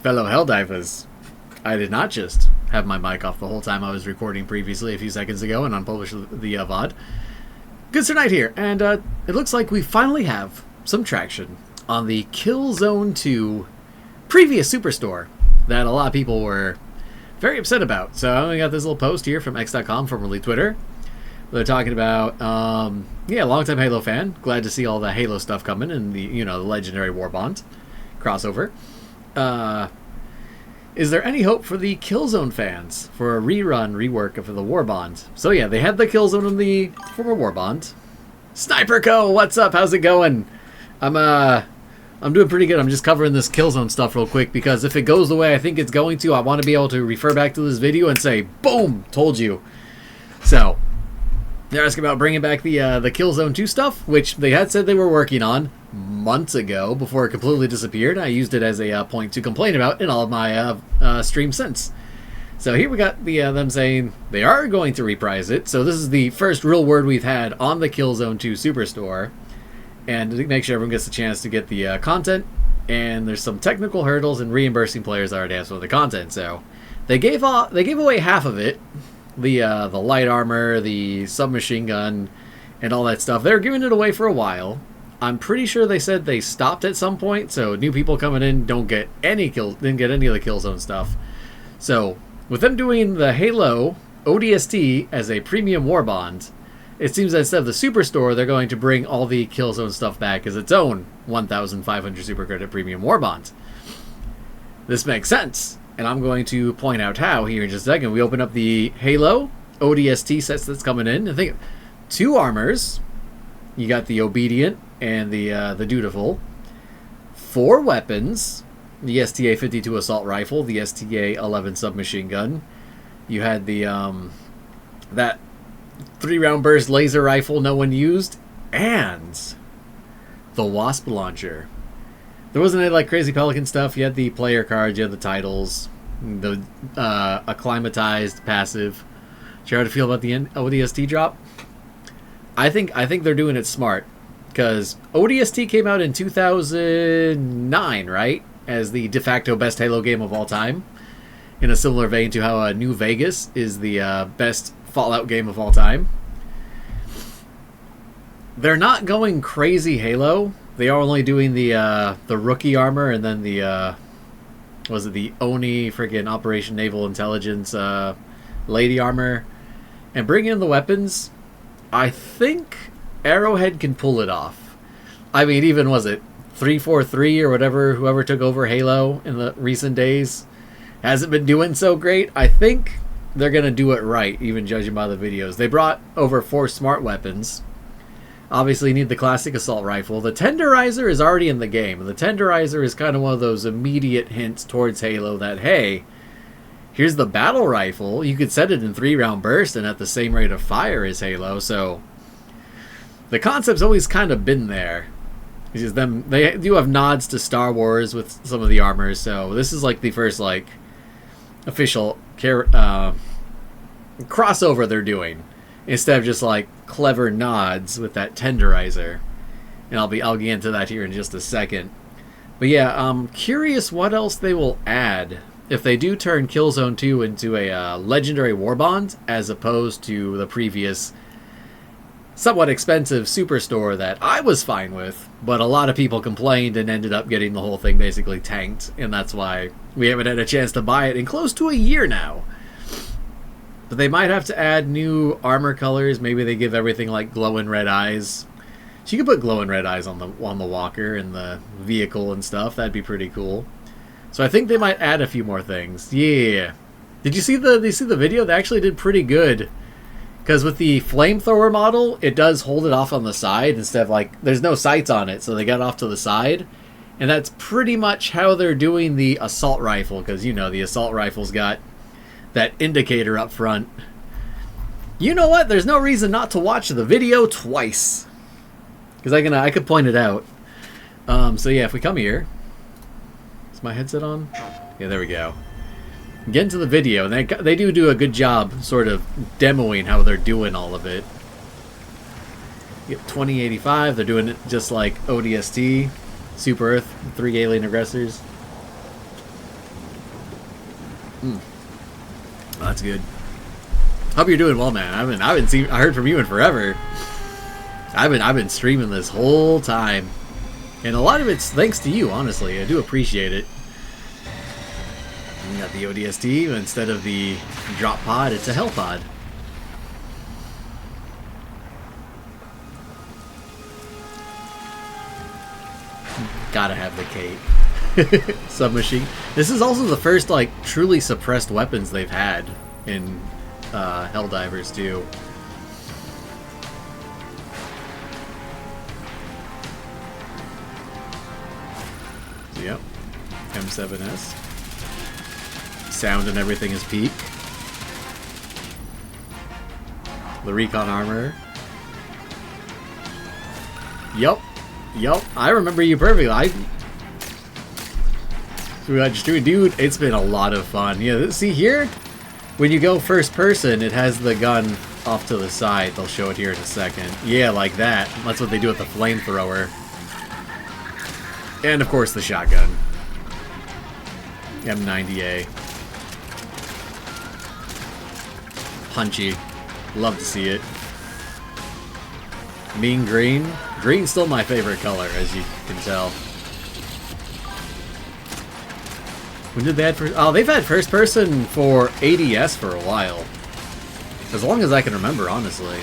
fellow Helldivers. I did not just have my mic off the whole time I was recording previously a few seconds ago and unpublished the VOD. Good Sir Knight here, and it looks like we finally have some traction on the Killzone 2 previous superstore that a lot of people were very upset about. So I got this little post here from x.com, formerly Twitter. They're talking about, longtime Halo fan. Glad to see all the Halo stuff coming and the Legendary Warbond crossover. Is there any hope for the Killzone fans for a rework of the Warbond? So yeah, they had the Killzone in the former Warbond. Sniper Co, what's up? How's it going? I'm doing pretty good. I'm just covering this Killzone stuff real quick because if it goes the way I think it's going to, I want to be able to refer back to this video and say, boom, told you. So they're asking about bringing back the Killzone 2 stuff, which they had said they were working on months ago before it completely disappeared. I used it as a point to complain about in all of my streams since. So here we got them saying they are going to reprise it. So this is the first real word we've had on the Killzone 2 Superstore. And to make sure everyone gets a chance to get the content. And there's some technical hurdles and reimbursing players already have some of the content. So they gave away half of it. The light armor, the submachine gun, and all that stuff. They're giving it away for a while. I'm pretty sure they said they stopped at some point, so new people coming in didn't get any of the Killzone stuff. So with them doing the Halo ODST as a premium warbond, it seems that instead of the Superstore, they're going to bring all the Killzone stuff back as its own 1,500 super credit premium warbond. This makes sense, and I'm going to point out how here in just a second. We open up the Halo ODST sets that's coming in. I think 2 armors. You got the Obedient and the Dutiful. 4 weapons. The STA-52 assault rifle, the STA-11 submachine gun. You had the that 3-round burst laser rifle no one used, and the WASP launcher. There wasn't any like crazy Pelican stuff. You had the player cards, you had the titles, the acclimatized passive. Do you know how to feel about the ODST drop? I think they're doing it smart, because ODST came out in 2009, right? As the de facto best Halo game of all time, in a similar vein to how New Vegas is the best Fallout game of all time. They're not going crazy Halo. They are only doing the rookie armor and then the was it the Oni friggin' Operation Naval Intelligence lady armor, and bring in the weapons. I think Arrowhead can pull it off. I mean, even was it 343 or whatever, whoever took over Halo in the recent days hasn't been doing so great. I think they're gonna do it right, even judging by the videos. They brought over 4 smart weapons. Obviously, you need the classic assault rifle. The Tenderizer is already in the game. The Tenderizer is kind of one of those immediate hints towards Halo that, hey, here's the battle rifle. You could set it in 3-round burst and at the same rate of fire as Halo. So the concept's always kind of been there. It's just them. They do have nods to Star Wars with some of the armors. So this is like the first like official crossover they're doing, instead of just like clever nods with that Tenderizer. And I'll get into that here in just a second. But yeah, I'm curious what else they will add if they do turn Killzone 2 into a Legendary Warbond, as opposed to the previous somewhat expensive Superstore that I was fine with, but a lot of people complained and ended up getting the whole thing basically tanked, and that's why we haven't had a chance to buy it in close to a year now. But they might have to add new armor colors. Maybe they give everything like glowing red eyes. So you could put glowing red eyes on the walker and the vehicle and stuff. That'd be pretty cool. So I think they might add a few more things. Yeah. Did you see the video? They actually did pretty good. Because with the flamethrower model, it does hold it off on the side instead of like, there's no sights on it, so they got it off to the side. And that's pretty much how they're doing the assault rifle, because the assault rifle's got that indicator up front. You know what? There's no reason not to watch the video twice, because I could point it out. So yeah, if we come here, is my headset on? Yeah, there we go. Get into the video, and they do a good job sort of demoing how they're doing all of it. You get 2085, they're doing it just like ODST, Super Earth, 3 alien aggressors. Oh, that's good. Hope you're doing well, man. I heard from you in forever. I've been streaming this whole time, and a lot of it's thanks to you. Honestly, I do appreciate it. We got the ODST instead of the drop pod. It's a hell pod. Gotta have the cape. Submachine. This is also the first like truly suppressed weapons they've had in Helldivers too. Yep. M7S. Sound and everything is peak. The recon armor. Yup. I remember you perfectly. Dude, it's been a lot of fun. Yeah, see here? When you go first person, it has the gun off to the side. They'll show it here in a second. Yeah, like that. That's what they do with the flamethrower. And of course the shotgun. M90A. Punchy. Love to see it. Mean green. Green's still my favorite color, as you can tell. When did they have first? Oh, they've had first person for ADS for a while. As long as I can remember, honestly.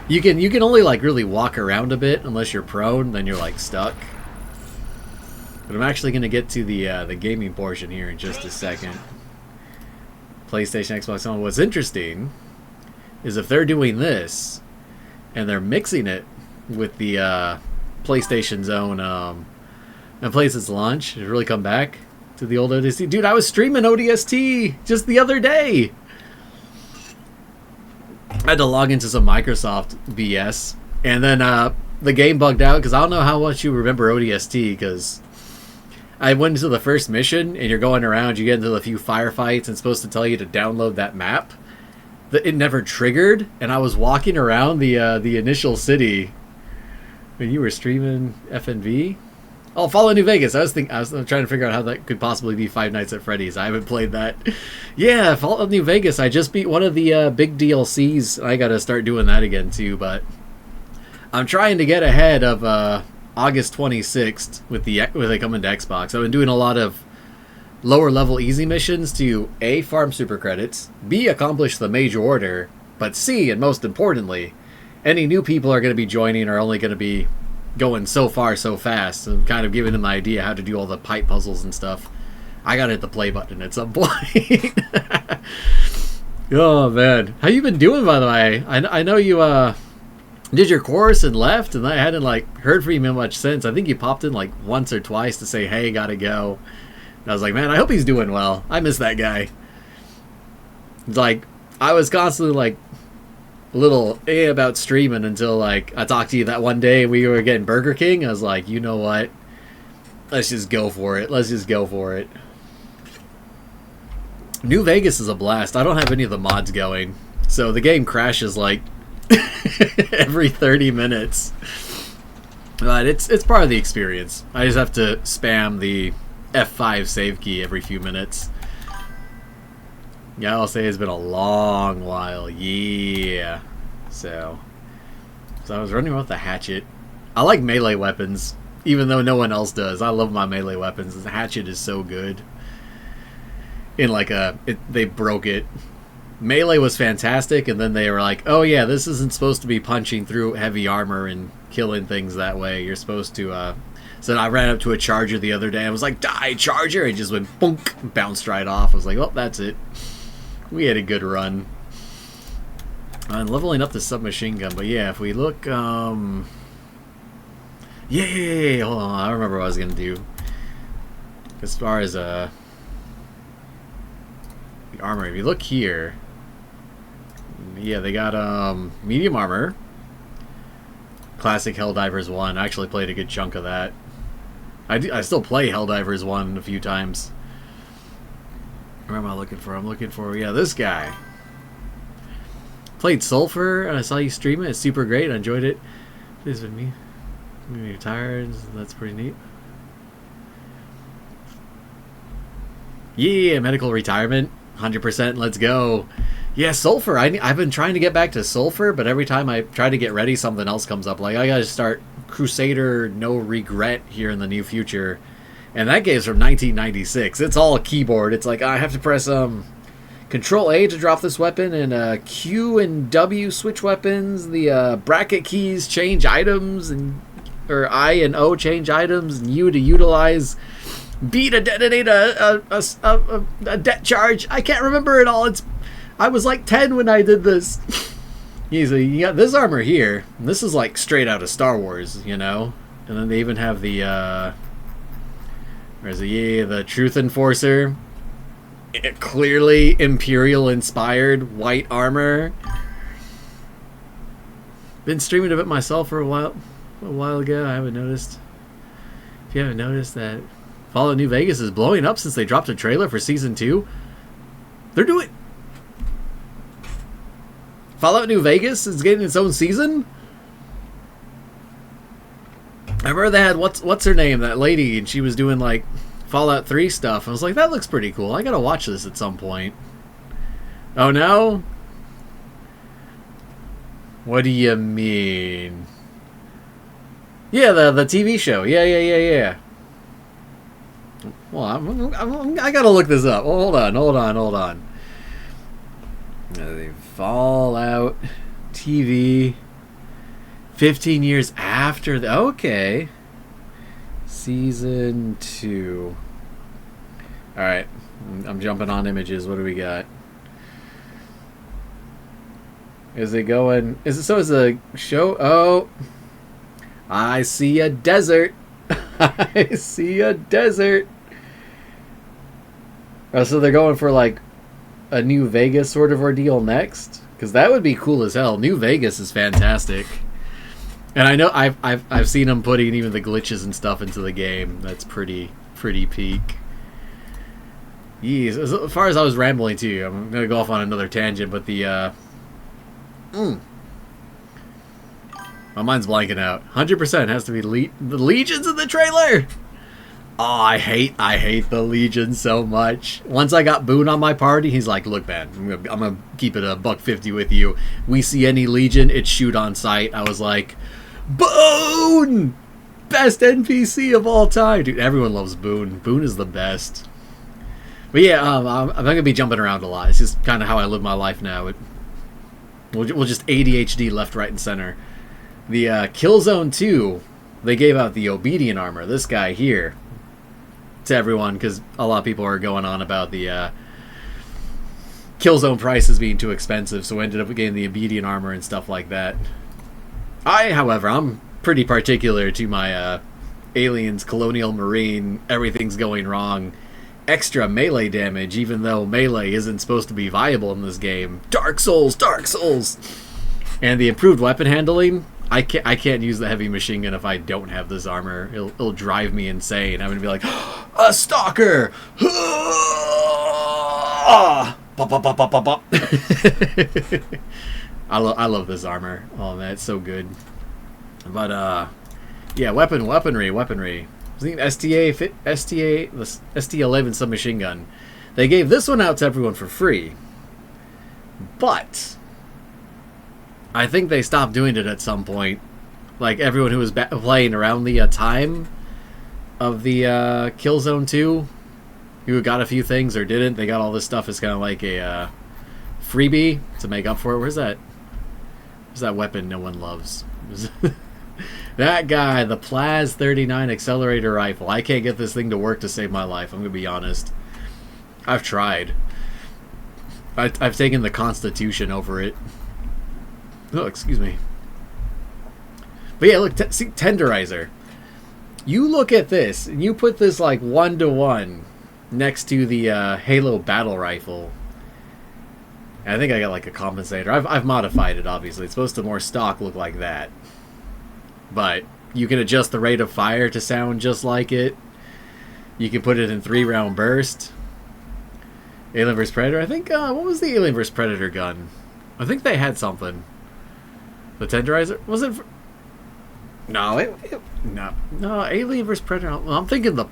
You can only like really walk around a bit unless you're prone, then you're like stuck. But I'm actually gonna get to the gaming portion here in just a second. PlayStation, Xbox One. What's interesting is if they're doing this and they're mixing it with the PlayStation's own and plays its launch, it really come back to the old ODST. Dude, I was streaming ODST just the other day. I had to log into some Microsoft BS, and then the game bugged out because I don't know how much you remember ODST, because I went into the first mission and you're going around, you get into a few firefights and it's supposed to tell you to download that map. It never triggered, and I was walking around the initial city when you were streaming FNV. Oh, Fallout New Vegas. I was trying to figure out how that could possibly be Five Nights at Freddy's. I haven't played that. Yeah, Fallout New Vegas. I just beat one of the big DLCs. I gotta start doing that again too, but I'm trying to get ahead of August 26th with they come into Xbox. I've been doing a lot of lower level easy missions to A, farm super credits, B, accomplish the major order, but C, and most importantly, any new people are going to be joining are only going to be going so far so fast. I'm kind of giving them an idea how to do all the pipe puzzles and stuff. I gotta hit the play button at some point. Oh man, how you been doing, by the way? I know you did your course and left, and I hadn't like heard from you much since. I think you popped in like once or twice to say, hey, gotta go. And I was like, man, I hope he's doing well. I miss that guy. It's like I was constantly like a little about streaming until like I talked to you that one day we were getting Burger King. I was like, you know what? Let's just go for it. Let's just go for it. New Vegas is a blast. I don't have any of the mods going, so the game crashes like every 30 minutes. But it's part of the experience. I just have to spam the F5 save key every few minutes. Yeah, I'll say it's been a long while. Yeah. So I was running with the hatchet. I like melee weapons, even though no one else does. I love my melee weapons. The hatchet is so good. In like they broke it. Melee was fantastic, and then they were like, oh yeah, this isn't supposed to be punching through heavy armor and killing things that way. You're supposed to so I ran up to a charger the other day and was like, die, charger! It just went boonk, bounced right off. I was like, well, that's it. We had a good run. I'm leveling up the submachine gun, but yeah, if we look, hold on, I remember what I was gonna do. As far as the armor, if you look here, yeah, they got medium armor, classic Helldivers 1. I actually played a good chunk of that. I still play Helldivers 1 a few times. Where am I looking for? I'm looking for, yeah, this guy. Played Sulfur, and I saw you stream it. It's super great. I enjoyed it. This with me. You're tired. That's pretty neat. Yeah, medical retirement. 100%. Let's go. Yeah, sulfur. I've been trying to get back to sulfur, but every time I try to get ready, something else comes up. Like, I gotta start Crusader No Regret here in the near future. And that game's from 1996. It's all a keyboard. It's like, I have to press Control A to drop this weapon, and Q and W switch weapons. The bracket keys change items, and or I and O change items, and U to utilize. B to detonate a debt charge. I can't remember it all. I was like 10 when I did this. Easily, you got this armor here. And this is like straight out of Star Wars, you know. And then they even have the where's it? Yeah, the Truth Enforcer. Clearly Imperial inspired white armor. Been streaming a bit myself for a while ago. I haven't noticed. If you haven't noticed that Fallout New Vegas is blowing up since they dropped a trailer for Season 2. They're doing... Fallout New Vegas is getting its own season? I remember they had, what's her name, that lady, and she was doing, like, Fallout 3 stuff. I was like, that looks pretty cool. I gotta watch this at some point. Oh, no? What do you mean? Yeah, the TV show. Yeah. Well, I gotta look this up. Hold on. The Fallout TV 15 years after the... Okay. Season 2. Alright. I'm jumping on images. What do we got? Is it going... Is the show... Oh. I see a desert. I see a desert. Oh, so they're going for like a New Vegas sort of ordeal next? Because that would be cool as hell. New Vegas is fantastic. And I know I've seen them putting even the glitches and stuff into the game. That's pretty peak. Yeez. As far as I was rambling to you, I'm going to go off on another tangent, but the... My mind's blanking out. 100% has to be the Legions in the trailer! Oh, I hate the Legion so much. Once I got Boone on my party, he's like, look, man, I'm gonna keep it $150 with you. We see any Legion, it's shoot on sight. I was like, Boone! Best NPC of all time. Dude, everyone loves Boone. Boone is the best. But yeah, I'm not gonna be jumping around a lot. It's just kind of how I live my life now. We'll just ADHD left, right, and center. The Killzone 2, they gave out the Obedient armor. This guy here. To everyone, because a lot of people are going on about the Killzone prices being too expensive, so ended up getting the Obedient armor and stuff like that. However, I'm pretty particular to my Aliens, Colonial Marine, everything's going wrong, extra melee damage, even though melee isn't supposed to be viable in this game. Dark Souls! And the improved weapon handling. I can't use the heavy machine gun if I don't have this armor. It'll drive me insane. I'm gonna be like, a stalker! I love this armor. Oh man, it's so good. But yeah, weaponry. The ST-11 submachine gun. They gave this one out to everyone for free, but I think they stopped doing it at some point. Like, everyone who was playing around the time of the Killzone 2, who got a few things or didn't, they got all this stuff as kind of like a freebie to make up for it. Where's that weapon no one loves? That guy, the Plaz 39 accelerator rifle. I can't get this thing to work to save my life, I'm going to be honest. I've tried. I've taken the Constitution over it. Oh, excuse me. But yeah, look, see, Tenderizer. You look at this, and you put this like 1-to-1 next to the Halo battle rifle. And I think I got like a compensator. I've modified it, obviously. It's supposed to more stock look like that. But you can adjust the rate of fire to sound just like it. You can put it in 3-round burst. Alien vs. Predator. I think, what was the Alien vs. Predator gun? I think they had something. The Tenderizer? Was it... No, Alien vs Predator. Well, I'm thinking the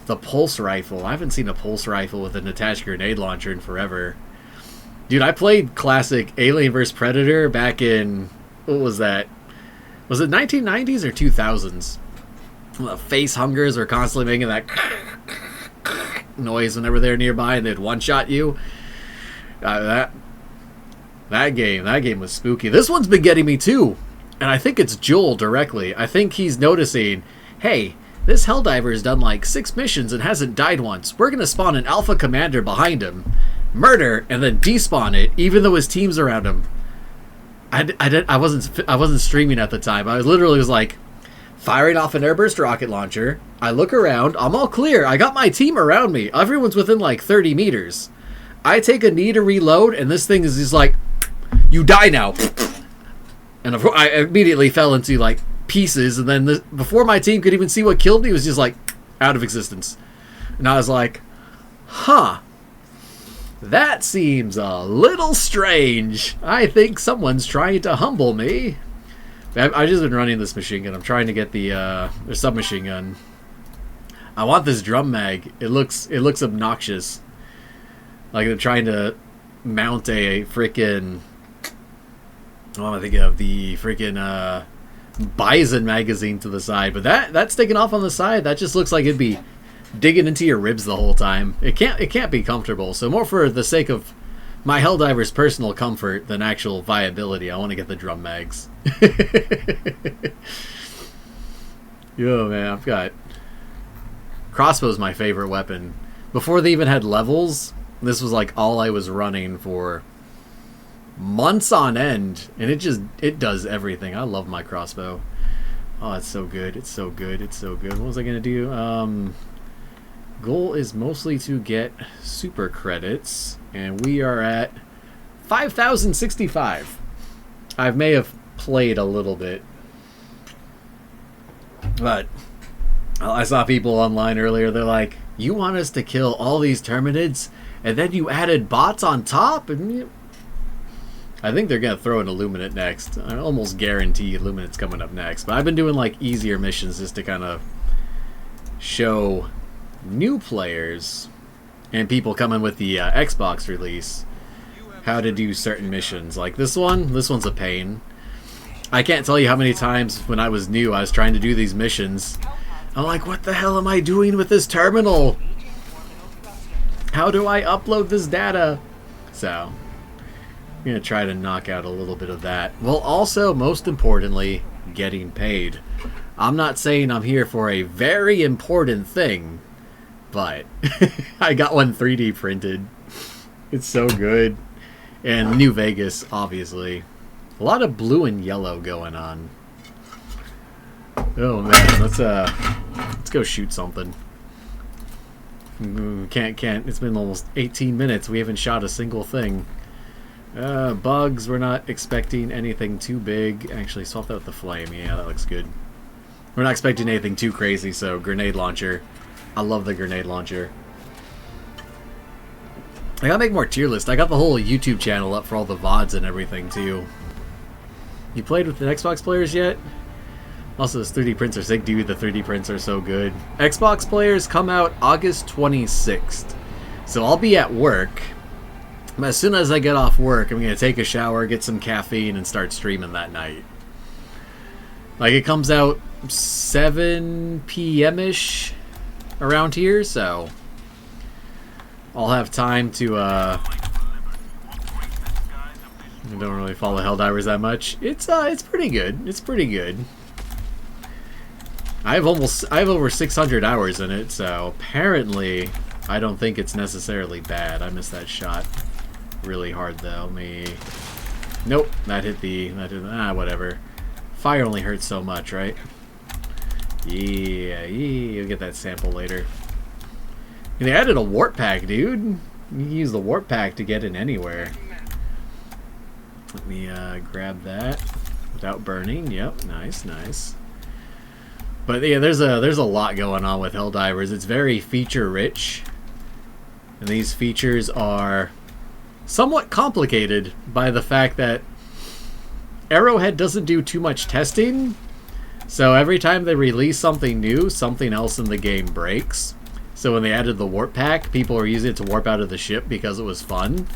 pulse rifle. I haven't seen a pulse rifle with an attached grenade launcher in forever. Dude, I played classic Alien vs Predator back in, what was that? Was it 1990s or 2000s? The face hungers were constantly making that noise whenever they're nearby and they'd one-shot you. That game was spooky. This one's been getting me too. And I think it's Joel directly. I think he's noticing, hey, this Helldiver's done like 6 missions and hasn't died once. We're going to spawn an alpha commander behind him, murder, and then despawn it, even though his team's around him. I wasn't streaming at the time. I literally was like firing off an airburst rocket launcher. I look around. I'm all clear. I got my team around me. Everyone's within like 30 meters. I take a knee to reload, and this thing is just like, you die now. And I immediately fell into like pieces, and then before my team could even see what killed me, it was just like out of existence. And I was like, huh. That seems a little strange. I think someone's trying to humble me. I've just been running this machine gun. I'm trying to get the submachine gun. I want this drum mag. It looks obnoxious. Like they're trying to mount a freaking... What am I thinking of? The freaking Bison magazine to the side. But that's sticking off on the side. That just looks like it'd be digging into your ribs the whole time. It can't be comfortable. So more for the sake of my Helldiver's personal comfort than actual viability, I want to get the drum mags. Yo, man, I've got... Crossbow's my favorite weapon. Before they even had levels, this was like all I was running for months on end, and it does everything. I love my crossbow. Oh, it's so good. It's so good. It's so good. What was I gonna do? Goal is mostly to get super credits, and we are at 5,065. I may have played a little bit, but I saw people online earlier. They're like, "You want us to kill all these Terminids, and then you added bots on top?" And I think they're gonna throw an Illuminate next. I almost guarantee Illuminate's coming up next. But I've been doing like easier missions just to kind of show new players and people coming with the Xbox release how to do certain missions. Like this one's a pain. I can't tell you how many times when I was new I was trying to do these missions. I'm like, what the hell am I doing with this terminal? How do I upload this data? So I'm gonna try to knock out a little bit of that, while also, most importantly, getting paid. I'm not saying I'm here for a very important thing, but I got one 3D printed. It's so good. And New Vegas, obviously. A lot of blue and yellow going on. Oh man, let's go shoot something. Can't. It's been almost 18 minutes. We haven't shot a single thing. Bugs, we're not expecting anything too big. Actually, swap that with the flame. Yeah, that looks good. We're not expecting anything too crazy, so grenade launcher. I love the grenade launcher. I gotta make more tier lists. I got the whole YouTube channel up for all the VODs and everything, too. You played with the Xbox players yet? Also, this 3D prints are sick, dude. The 3D prints are so good. Xbox players come out August 26th. So I'll be at work. As soon as I get off work, I'm going to take a shower, get some caffeine, and start streaming that night. Like, it comes out 7 p.m.-ish around here, so I'll have time to, I don't really follow Helldivers that much. It's pretty good. It's pretty good. I have over 600 hours in it, so apparently I don't think it's necessarily bad. I missed that shot really hard though. Nope, whatever. Fire only hurts so much, right? Yeah, you'll get that sample later. And they added a warp pack, dude. You can use the warp pack to get in anywhere. Let me grab that without burning. Yep, nice. But yeah, there's a lot going on with Helldivers. It's very feature rich, and these features are somewhat complicated by the fact that Arrowhead doesn't do too much testing, so every time they release something new, something else in the game breaks. So when they added the warp pack, people were using it to warp out of the ship because it was fun.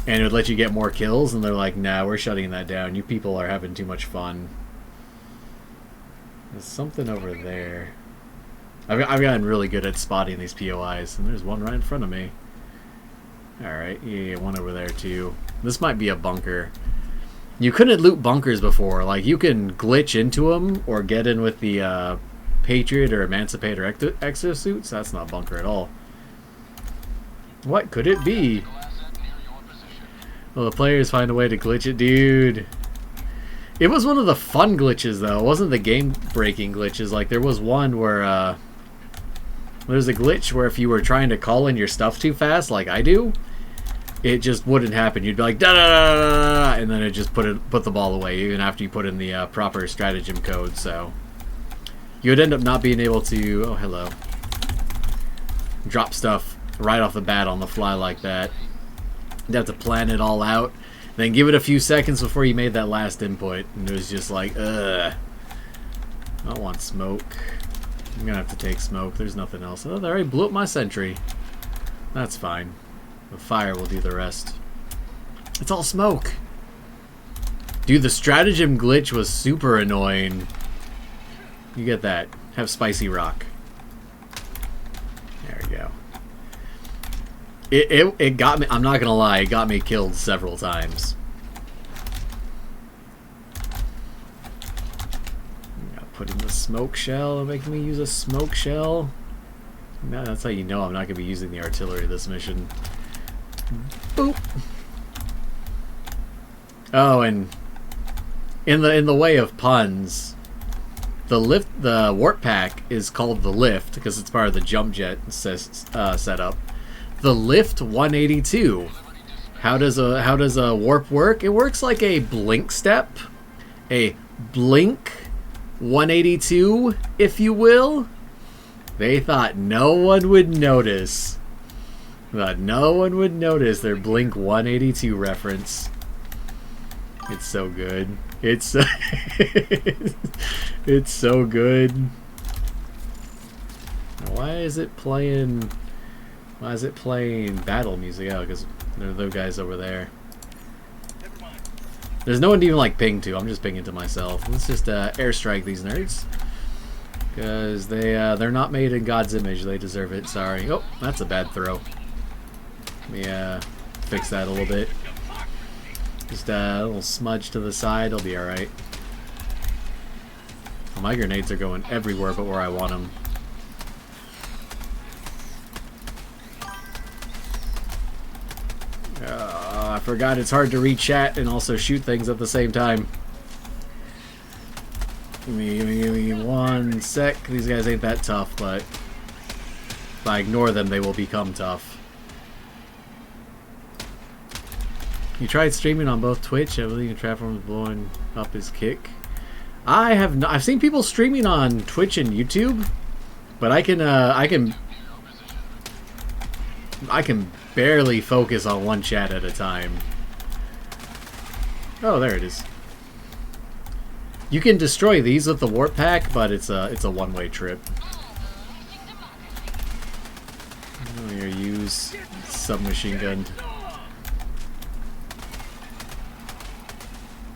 And it would let you get more kills, and they're like, nah, we're shutting that down. You people are having too much fun. There's something over there. I've gotten really good at spotting these POIs, and there's one right in front of me. Alright, yeah, one over there too. This might be a bunker. You couldn't loot bunkers before. Like, you can glitch into them or get in with the Patriot or Emancipator exosuits. That's not bunker at all. What could it be? Well, the players find a way to glitch it, dude. It was one of the fun glitches, though. It wasn't the game-breaking glitches. Like, there was one where, there's a glitch where if you were trying to call in your stuff too fast, like I do, it just wouldn't happen. You'd be like, da-da-da-da-da, and then it just put the ball away, even after you put in the proper stratagem code, so... You would end up not being able to... Oh, hello. Drop stuff right off the bat on the fly like that. You'd have to plan it all out, then give it a few seconds before you made that last input, and it was just like, ugh. I don't want smoke. I'm gonna have to take smoke. There's nothing else. Oh, they already blew up my sentry. That's fine. The fire will do the rest. It's all smoke. Dude, the stratagem glitch was super annoying. You get that. Have spicy rock. There we go. It got me, I'm not gonna lie, it got me killed several times. Put in the smoke shell, making me use a smoke shell. No, that's how you know I'm not gonna be using the artillery this mission. Boop. Oh, and in the way of puns, the warp pack is called the lift because it's part of the jump jet setup. The lift 182. How does a warp work? It works like a blink step, a blink 182, if you will. They thought no one would notice. Thought no one would notice their Blink 182 reference. It's so good. It's it's so good. Why is it playing? Why is it playing battle music? Oh, because there are those guys over there. There's no one to even like ping to. I'm just pinging to myself. Let's just airstrike these nerds. Because they're not made in God's image. They deserve it. Sorry. Oh, that's a bad throw. Let me fix that a little bit. Just a little smudge to the side. It'll be alright. Well, my grenades are going everywhere but where I want them. I forgot it's hard to read chat and also shoot things at the same time. Give me 1 sec. These guys ain't that tough, but if I ignore them, they will become tough. You tried streaming on both Twitch. I believe your platform is blowing up his kick. I have not. I've seen people streaming on Twitch and YouTube, but I can barely focus on one chat at a time. Oh, there it is. You can destroy these with the warp pack, but it's a one-way trip. I'm gonna use submachine gun.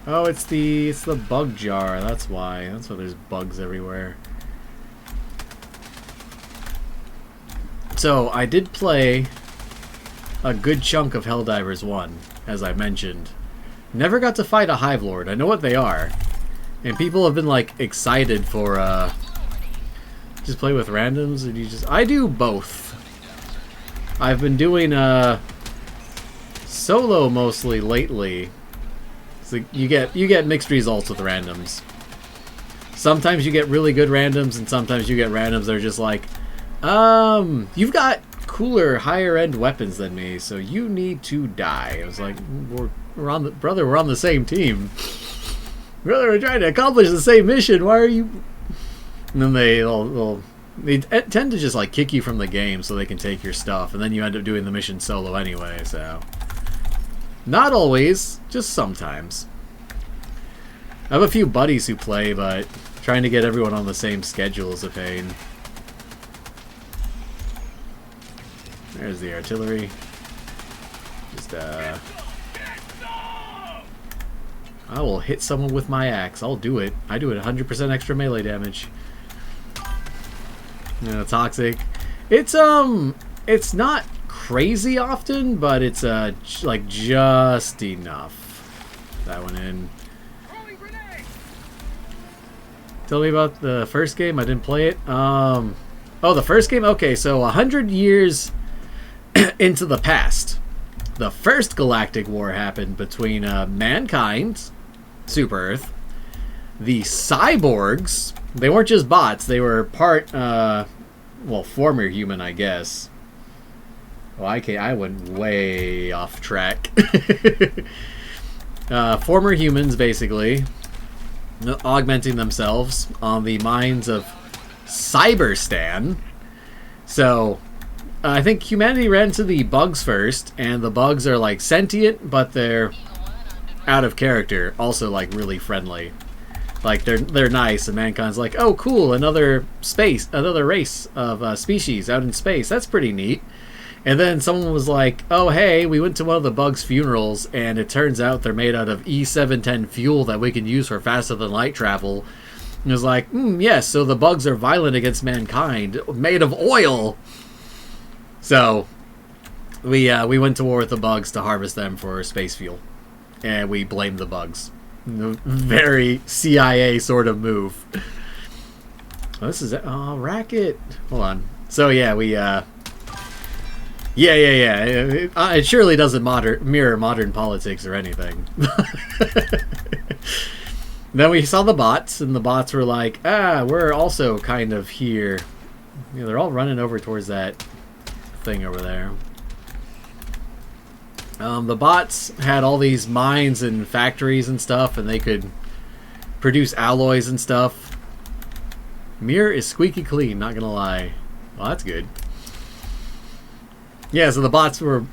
Oh, it's the bug jar. That's why. That's why there's bugs everywhere. So I did play a good chunk of Helldivers 1, as I mentioned. Never got to fight a Hive Lord. I know what they are. And people have been like excited for just play with randoms, and you just I do both. I've been doing solo mostly lately. So you get mixed results with randoms. Sometimes you get really good randoms, and sometimes you get randoms that are just like, you've got cooler, higher end weapons than me, so you need to die. I was like, we're on the same team. Brother, we're trying to accomplish the same mission. Why are you? And then they tend to just like kick you from the game so they can take your stuff, and then you end up doing the mission solo anyway. So not always, just sometimes. I have a few buddies who play, but trying to get everyone on the same schedule is a pain. There's the artillery. Just, I will hit someone with my axe. I'll do it. I do it 100% extra melee damage. You know, toxic. It's not crazy often, but it's, like, just enough. That one in. Tell me about the first game. I didn't play it. Oh, the first game? Okay, so 100 years into the past, the first galactic war happened between mankind, Super Earth, the cyborgs. They weren't just bots. They were part, well, former human, I guess. Well, I went way off track. Former humans, basically, augmenting themselves on the minds of Cyberstan. So I think humanity ran to the bugs first, and the bugs are like sentient, but they're out of character, also like really friendly. Like they're nice, and mankind's like, oh cool, another race of species out in space. That's pretty neat. And then someone was like, oh hey, we went to one of the bugs' funerals, and it turns out they're made out of E710 fuel that we can use for faster than light travel. And it was like, yes, so the bugs are violent against mankind, made of oil. So we went to war with the bugs to harvest them for space fuel, and we blamed the bugs. Very CIA sort of move. Oh, this is racket. Hold on. So yeah, we yeah. It surely doesn't mirror modern politics or anything. Then we saw the bots, and the bots were like, we're also kind of here. You know, they're all running over towards that thing over there. The bots had all these mines and factories and stuff, and they could produce alloys and stuff. Mirror is squeaky clean, not gonna lie. Well, that's good. Yeah, so the bots were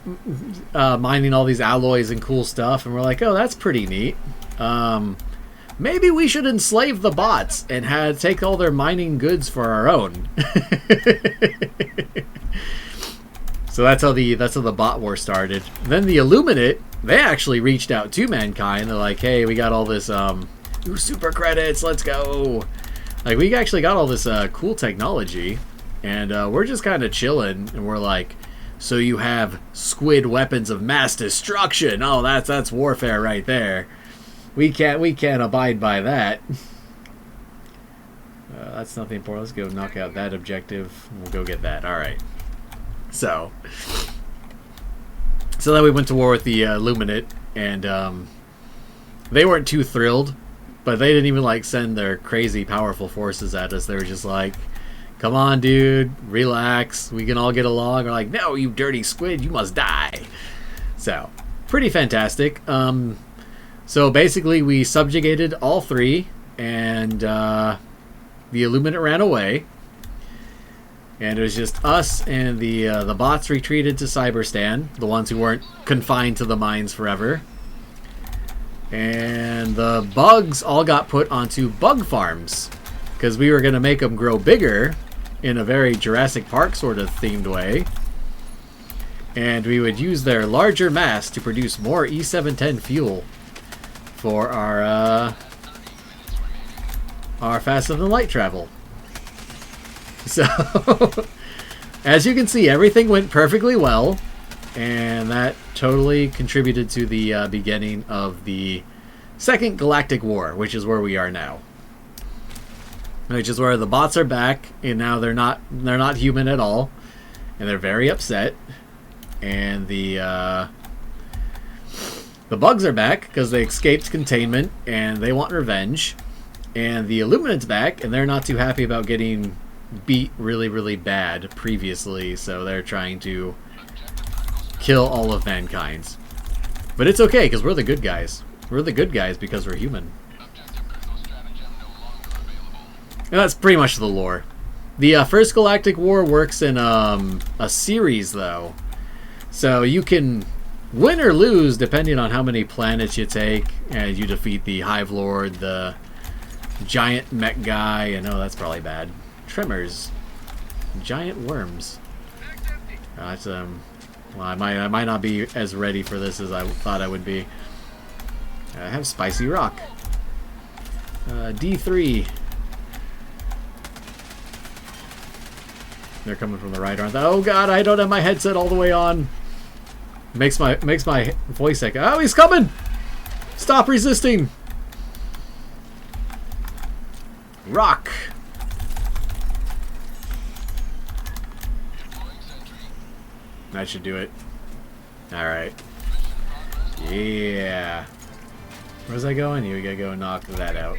mining all these alloys and cool stuff, and we're like, oh, that's pretty neat. Maybe we should enslave the bots and take all their mining goods for our own. So that's how the bot war started. Then the Illuminate, they actually reached out to mankind. They're like, hey, we got all this super credits, let's go. Like, we actually got all this cool technology, and we're just kind of chilling, and we're like, so you have squid weapons of mass destruction. Oh, that's warfare right there. We can't abide by that. That's nothing important. Let's go knock out that objective. We'll go get that. All right. So then we went to war with the Illuminate, and they weren't too thrilled, but they didn't even like send their crazy powerful forces at us. They were just like, come on, dude, relax. We can all get along. We're like, no, you dirty squid, you must die. So, pretty fantastic. So basically, we subjugated all three, and the Illuminate ran away. And it was just us, and the bots retreated to Cyberstan, the ones who weren't confined to the mines forever. And the bugs all got put onto bug farms, because we were going to make them grow bigger in a very Jurassic Park sort of themed way. And we would use their larger mass to produce more E710 fuel for our faster than light travel. So, as you can see, everything went perfectly well, and that totally contributed to the beginning of the Second Galactic War, which is where we are now. Which is where the bots are back, and now they're not human at all, and they're very upset. And the bugs are back because they escaped containment, and they want revenge. And the Illuminate's back, and they're not too happy about getting beat really, really bad previously, so they're trying to kill all of mankind. But it's okay, because we're the good guys. We're the good guys because we're human. And that's pretty much the lore. The First Galactic War works in a series, though. So you can Win or lose, depending on how many planets you take, and you defeat the Hive Lord, the giant mech guy, and oh, that's probably bad. Tremors. Giant worms. That's well, I might not be as ready for this as I thought I would be. I have spicy rock. D3. They're coming from the right, aren't they? Oh god, I don't have my headset all the way on. Makes my voice echo. Oh, he's coming! Stop resisting! Rock! That should do it. Alright. Yeah. Where's that going? You gotta go knock that out.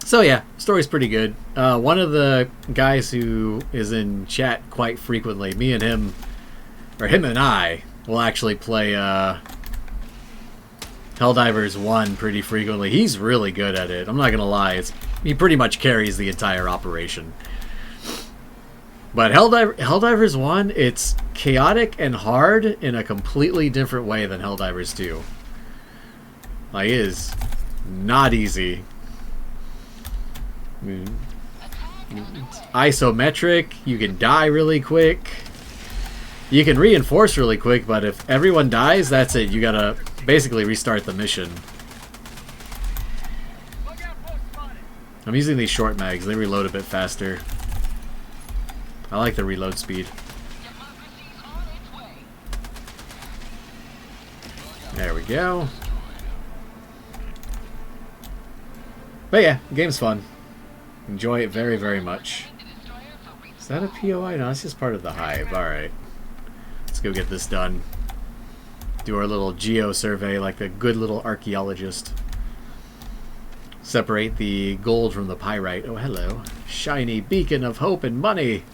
So yeah, story's pretty good. One of the guys who is in chat quite frequently, me and him, or him and I, will actually play Helldivers 1 pretty frequently. He's really good at it. I'm not gonna lie. He pretty much carries the entire operation. But Helldivers 1, it's chaotic and hard in a completely different way than Helldivers 2. Like, it is not easy. It's isometric, you can die really quick. You can reinforce really quick, but if everyone dies, that's it. You gotta basically restart the mission. I'm using these short mags, they reload a bit faster. I like the reload speed. There we go. But yeah, the game's fun. Enjoy it very, very much. Is that a POI? No, it's just part of the hive. Alright. Let's go get this done. Do our little geo survey like a good little archaeologist. Separate the gold from the pyrite. Oh, hello. Shiny beacon of hope and money.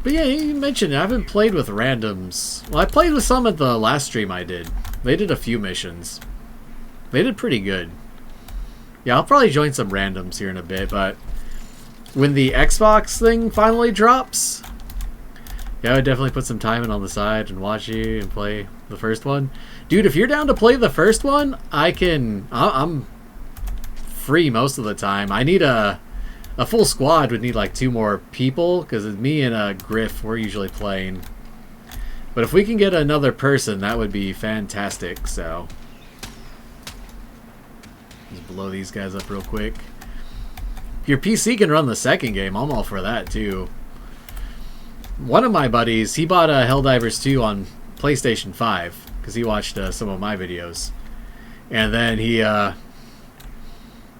But yeah, you mentioned it. I haven't played with randoms. Well, I played with some at the last stream I did. They did a few missions. They did pretty good. Yeah, I'll probably join some randoms here in a bit, but when the Xbox thing finally drops, yeah, I would definitely put some time in on the side and watch you and play the first one. Dude, if you're down to play the first one, I'm free most of the time. I need a full squad would need like 2 more people, because it's me and Griff, we're usually playing. But if we can get another person, that would be fantastic, so just blow these guys up real quick. If your PC can run the second game, I'm all for that too. One of my buddies, he bought Helldivers 2 on PlayStation 5 because he watched some of my videos, and then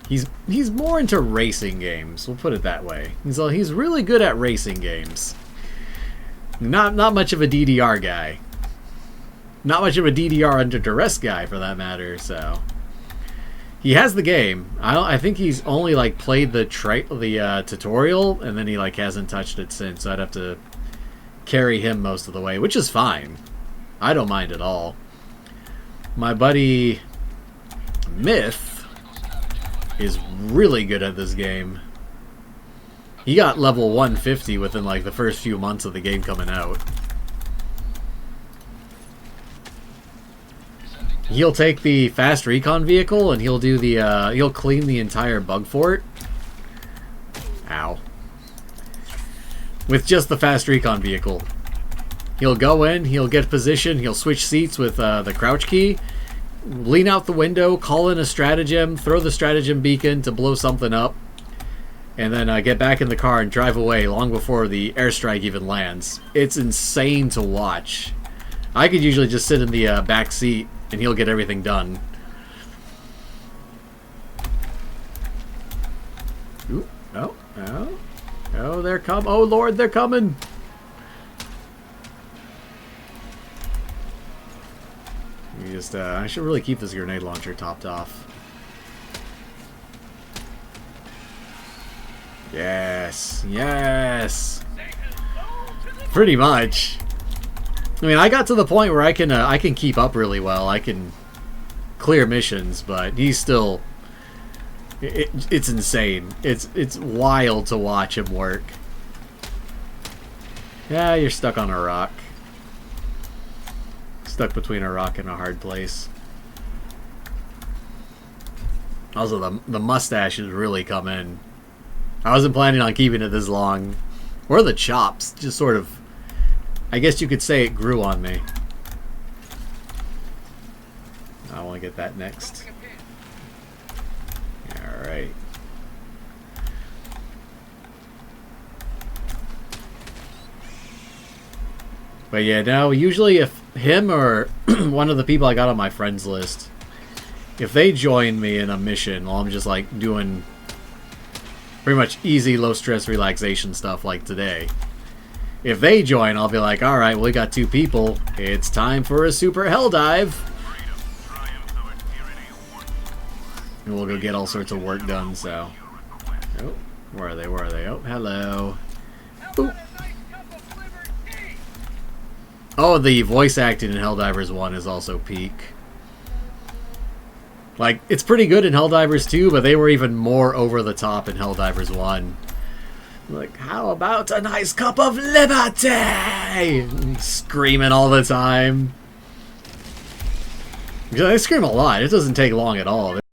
he's more into racing games. We'll put it that way. He's really good at racing games. Not much of a DDR guy. Not much of a DDR under duress guy, for that matter. So he has the game. I think he's only like played the tutorial, and then he like hasn't touched it since. So I'd have to carry him most of the way, which is fine. I don't mind at all. My buddy Myth is really good at this game. He got level 150 within like the first few months of the game coming out. He'll take the fast recon vehicle and he'll do the he'll clean the entire bug fort. Ow. With just the fast recon vehicle. He'll go in, he'll get position, he'll switch seats with the crouch key, lean out the window, call in a stratagem, throw the stratagem beacon to blow something up, and then get back in the car and drive away long before the airstrike even lands. It's insane to watch. I could usually just sit in the back seat and he'll get everything done. Ooh, oh, oh, oh, they're coming. Oh, Lord, they're coming. You just, I should really keep this grenade launcher topped off. Yes, yes. Pretty much. I mean, I got to the point where I can keep up really well. I can clear missions, but he's still. It's insane. It's wild to watch him work. Yeah, you're stuck on a rock. Stuck between a rock and a hard place. Also, the mustache has really come in. I wasn't planning on keeping it this long. Or the chops. Just sort of... I guess you could say it grew on me. I want to get that next. Alright. But yeah, now usually if him or one of the people I got on my friends list, if they join me in a mission while I'm just like doing pretty much easy, low stress relaxation stuff like today, if they join, I'll be like, alright, well, we got 2 people. It's time for a super hell dive. And we'll go get all sorts of work done, so. Oh, where are they? Where are they? Oh, hello. Boop. Oh, the voice acting in Helldivers 1 is also peak. Like, it's pretty good in Helldivers 2, but they were even more over the top in Helldivers 1. Like, how about a nice cup of liberty? Screaming all the time. Because I scream a lot. It doesn't take long at all.